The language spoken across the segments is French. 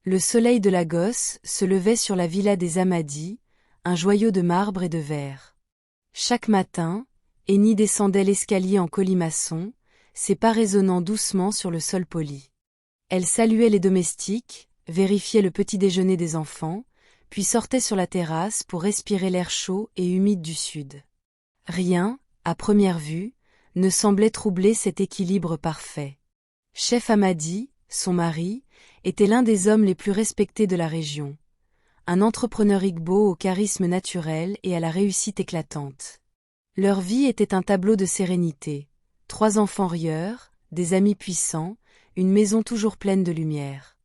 Le soleil de Lagos se levait sur la villa des Amadis, un joyau de marbre et de verre. Chaque matin, Henny descendait l'escalier en colimaçon, ses pas résonnant doucement sur le sol poli. Elle saluait les domestiques, vérifiait le petit déjeuner des enfants, puis sortait sur la terrasse pour respirer l'air chaud et humide du sud. Rien, à première vue, ne semblait troubler cet équilibre parfait. Chef Amadi, son mari, était l'un des hommes les plus respectés de la région. Un entrepreneur Igbo au charisme naturel et à la réussite éclatante. Leur vie était un tableau de sérénité. 3 enfants rieurs, des amis puissants, une maison toujours pleine de lumière.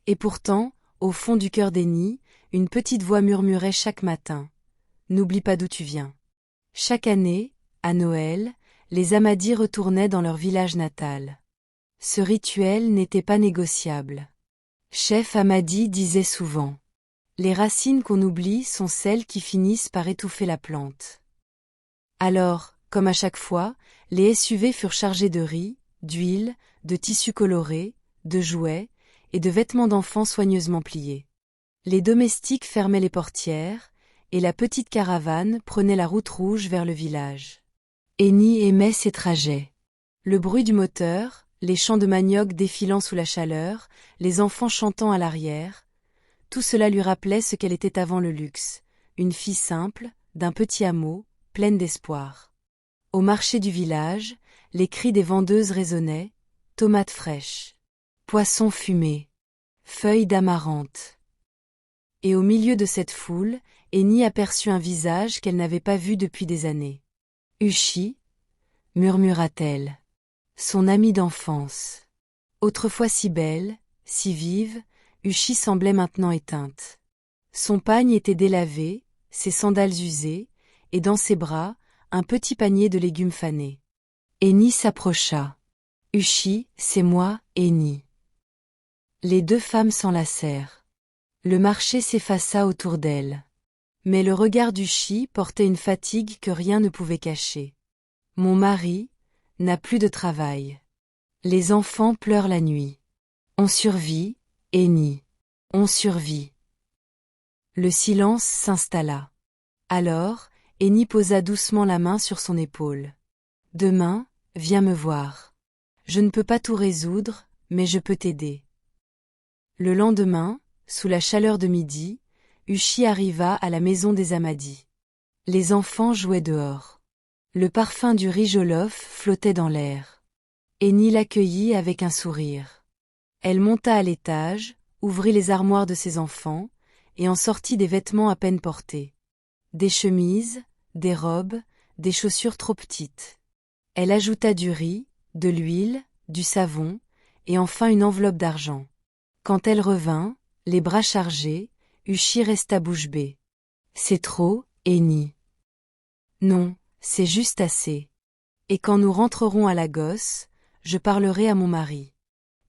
Et pourtant, au fond du cœur d'Henny, une petite voix murmurait chaque matin. N'oublie pas d'où tu viens. Chaque année, à Noël, les Amadis retournaient dans leur village natal. Ce rituel n'était pas négociable. Chef Amadi disait souvent. Les racines qu'on oublie sont celles qui finissent par étouffer la plante. Alors, comme à chaque fois, les SUV furent chargés de riz, d'huile, de tissus colorés, de jouets, et de vêtements d'enfants soigneusement pliés. Les domestiques fermaient les portières, et la petite caravane prenait la route rouge vers le village. Henny aimait ces trajets. Le bruit du moteur, les champs de manioc défilant sous la chaleur, les enfants chantant à l'arrière, tout cela lui rappelait ce qu'elle était avant le luxe, une fille simple, d'un petit hameau, pleine d'espoir. Au marché du village, les cris des vendeuses résonnaient, tomates fraîches, poissons fumés, feuilles d'amarante. Et au milieu de cette foule, Henny aperçut un visage qu'elle n'avait pas vu depuis des années. Ushi, murmura-t-elle. Son amie d'enfance. Autrefois si belle, si vive, Ushi semblait maintenant éteinte. Son pagne était délavé, ses sandales usées, et dans ses bras, un petit panier de légumes fanés. Henny s'approcha. Ushi, c'est moi, Henny. Les 2 femmes s'enlacèrent. Le marché s'effaça autour d'elles. Mais le regard d'Ushi portait une fatigue que rien ne pouvait cacher. Mon mari n'a plus de travail. Les enfants pleurent la nuit. On survit, Henny. On survit. Le silence s'installa. Alors, Henny posa doucement la main sur son épaule. Demain, viens me voir. Je ne peux pas tout résoudre, mais je peux t'aider. Le lendemain, sous la chaleur de midi, Ushi arriva à la maison des Amadis. Les enfants jouaient dehors. Le parfum du riz jollof flottait dans l'air. Henny l'accueillit avec un sourire. Elle monta à l'étage, ouvrit les armoires de ses enfants, et en sortit des vêtements à peine portés. Des chemises, des robes, des chaussures trop petites. Elle ajouta du riz, de l'huile, du savon, et enfin une enveloppe d'argent. Quand elle revint, les bras chargés, Ushi resta bouche bée. C'est trop, Henny. Non, c'est juste assez. Et quand nous rentrerons à Lagos, je parlerai à mon mari.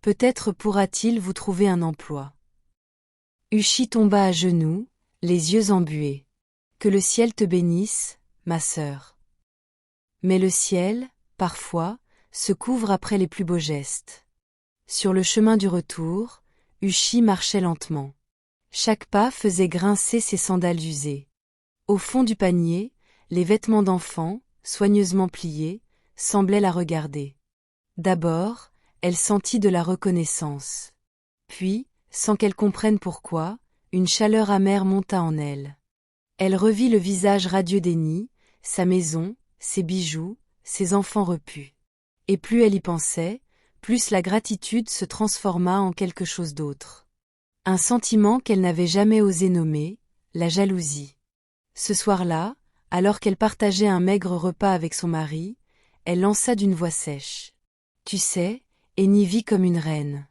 Peut-être pourra-t-il vous trouver un emploi. Ushi tomba à genoux, les yeux embués. Que le ciel te bénisse, ma sœur. Mais le ciel, parfois, se couvre après les plus beaux gestes. Sur le chemin du retour, Ushi marchait lentement. Chaque pas faisait grincer ses sandales usées. Au fond du panier, les vêtements d'enfant, soigneusement pliés, semblaient la regarder. D'abord, elle sentit de la reconnaissance. Puis, sans qu'elle comprenne pourquoi, une chaleur amère monta en elle. Elle revit le visage radieux d'Henny, sa maison, ses bijoux, ses enfants repus. Et plus elle y pensait, plus la gratitude se transforma en quelque chose d'autre. Un sentiment qu'elle n'avait jamais osé nommer, la jalousie. Ce soir-là, alors qu'elle partageait un maigre repas avec son mari, elle lança d'une voix sèche. Tu sais, Henny vit comme une reine.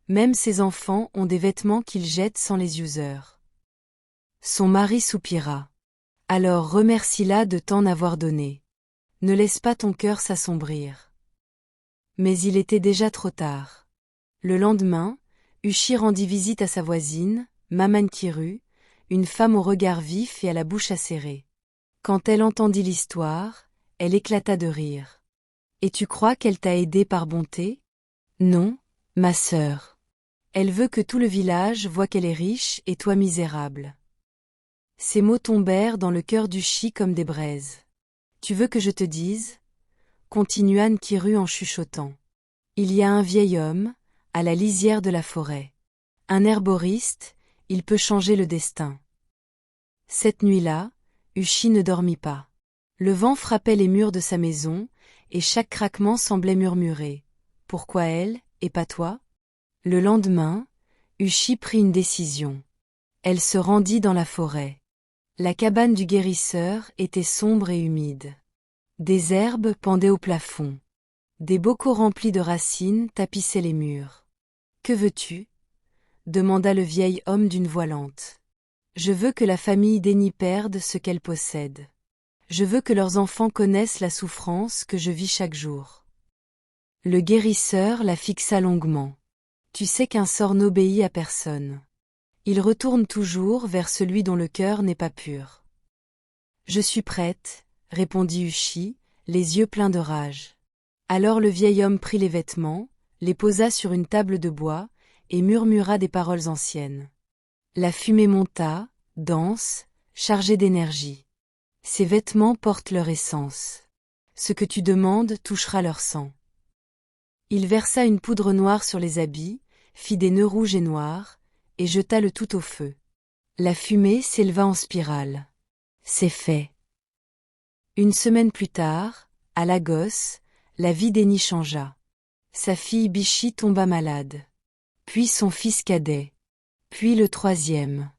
Même ses enfants ont des vêtements qu'ils jettent sans les useurs. Son mari soupira. Alors remercie-la de t'en avoir donné. Ne laisse pas ton cœur s'assombrir. Mais il était déjà trop tard. Le lendemain, Ushi rendit visite à sa voisine, Maman Kiru, une femme au regard vif et à la bouche acérée. Quand elle entendit l'histoire, elle éclata de rire. Et tu crois qu'elle t'a aidé par bonté? Non, ma sœur. Elle veut que tout le village voie qu'elle est riche et toi misérable. Ces mots tombèrent dans le cœur d'Ushi comme des braises. Tu veux que je te dise? Continua Nkiru en chuchotant. Il y a un vieil homme, à la lisière de la forêt. Un herboriste, il peut changer le destin. Cette nuit-là, Ushi ne dormit pas. Le vent frappait les murs de sa maison, et chaque craquement semblait murmurer. Pourquoi elle, et pas toi? Le lendemain, Ushi prit une décision. Elle se rendit dans la forêt. La cabane du guérisseur était sombre et humide. Des herbes pendaient au plafond. Des bocaux remplis de racines tapissaient les murs. « Que veux-tu » demanda le vieil homme d'une voix lente. « Je veux que la famille d'Eni perde ce qu'elle possède. Je veux que leurs enfants connaissent la souffrance que je vis chaque jour. » Le guérisseur la fixa longuement. « Tu sais qu'un sort n'obéit à personne. Il retourne toujours vers celui dont le cœur n'est pas pur. »« Je suis prête, » répondit Ushi, les yeux pleins de rage. Alors le vieil homme prit les vêtements, les posa sur une table de bois, et murmura des paroles anciennes. La fumée monta, dense, chargée d'énergie. Ces vêtements portent leur essence. Ce que tu demandes touchera leur sang. Il versa une poudre noire sur les habits, fit des nœuds rouges et noirs, et jeta le tout au feu. La fumée s'éleva en spirale. C'est fait. Une semaine plus tard, à Lagos, la vie d'Eni changea. Sa fille Bichi tomba malade. Puis son fils cadet. Puis le troisième.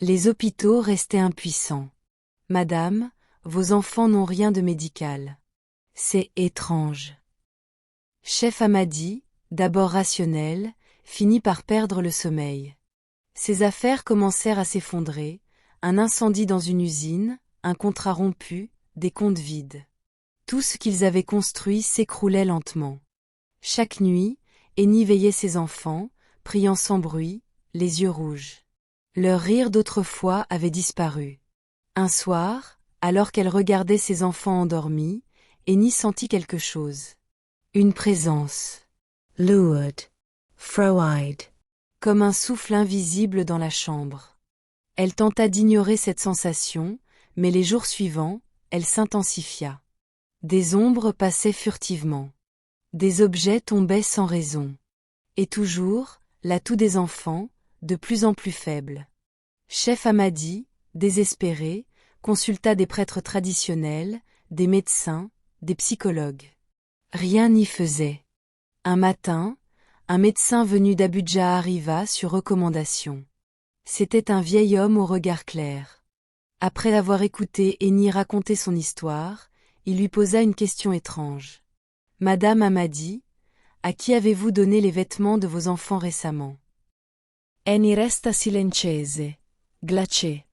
Les hôpitaux restaient impuissants. Madame, vos enfants n'ont rien de médical. C'est étrange. Chef Amadi, d'abord rationnel, finit par perdre le sommeil. Ses affaires commencèrent à s'effondrer, un incendie dans une usine, un contrat rompu, des comptes vides. Tout ce qu'ils avaient construit s'écroulait lentement. Chaque nuit, Eni veillait ses enfants, priant sans bruit, les yeux rouges. Leur rire d'autrefois avait disparu. Un soir, alors qu'elle regardait ses enfants endormis, Eni sentit quelque chose. Une présence. Lured. Froid. Comme un souffle invisible dans la chambre. Elle tenta d'ignorer cette sensation, mais les jours suivants, elle s'intensifia. Des ombres passaient furtivement. Des objets tombaient sans raison. Et toujours, la toux des enfants, de plus en plus faible. Chef Amadi, désespéré, consulta des prêtres traditionnels, des médecins, des psychologues. Rien n'y faisait. Un matin, un médecin venu d'Abuja arriva sur recommandation. C'était un vieil homme au regard clair. Après avoir écouté Eni raconter son histoire, il lui posa une question étrange. « Madame Amadi, à qui avez-vous donné les vêtements de vos enfants récemment ?» Eni resta silencieuse, glacée.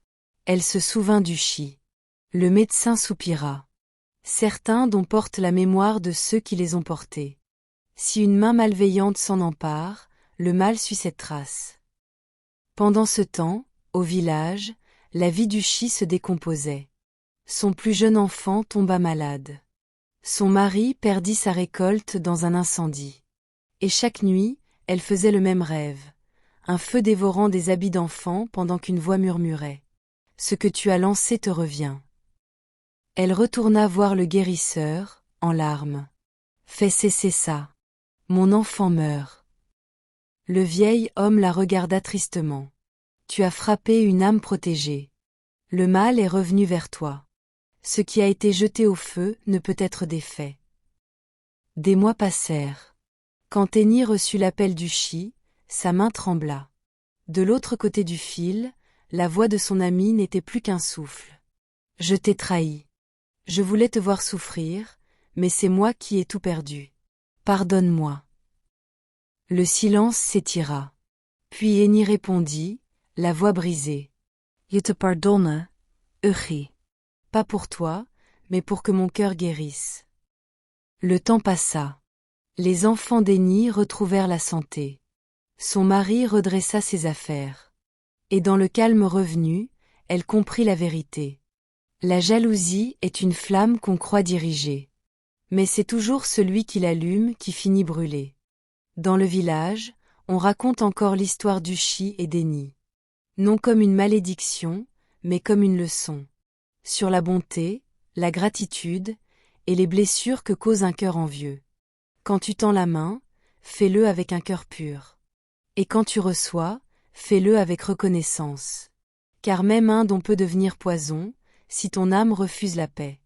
Elle se souvint d'Ushi. Le médecin soupira. Certains dont porte la mémoire de ceux qui les ont portés. Si une main malveillante s'en empare, le mal suit cette trace. Pendant ce temps, au village, la vie d'Ushi se décomposait. Son plus jeune enfant tomba malade. Son mari perdit sa récolte dans un incendie. Et chaque nuit, elle faisait le même rêve. Un feu dévorant des habits d'enfant pendant qu'une voix murmurait. « Ce que tu as lancé te revient. » Elle retourna voir le guérisseur, en larmes. « Fais cesser ça. Mon enfant meurt. » Le vieil homme la regarda tristement. « Tu as frappé une âme protégée. Le mal est revenu vers toi. Ce qui a été jeté au feu ne peut être défait. » Des mois passèrent. Quand Eni reçut l'appel d'Ushi, sa main trembla. De l'autre côté du fil, la voix de son ami n'était plus qu'un souffle. « Je t'ai trahi. Je voulais te voir souffrir, mais c'est moi qui ai tout perdu. Pardonne-moi. » Le silence s'étira. Puis Eni répondit, la voix brisée. « Je te pardonne, Uchi. Pas pour toi, mais pour que mon cœur guérisse. » Le temps passa. Les enfants d'Eni retrouvèrent la santé. Son mari redressa ses affaires. Et dans le calme revenu, elle comprit la vérité. La jalousie est une flamme qu'on croit diriger. Mais c'est toujours celui qui l'allume qui finit brûlé. Dans le village, On raconte encore l'histoire du chi et des nids. Non comme une malédiction, mais comme une leçon. Sur la bonté, la gratitude, et les blessures que cause un cœur envieux. Quand tu tends la main, fais-le avec un cœur pur. Et quand tu reçois, fais-le avec reconnaissance. Car même un don peut devenir poison, si ton âme refuse la paix.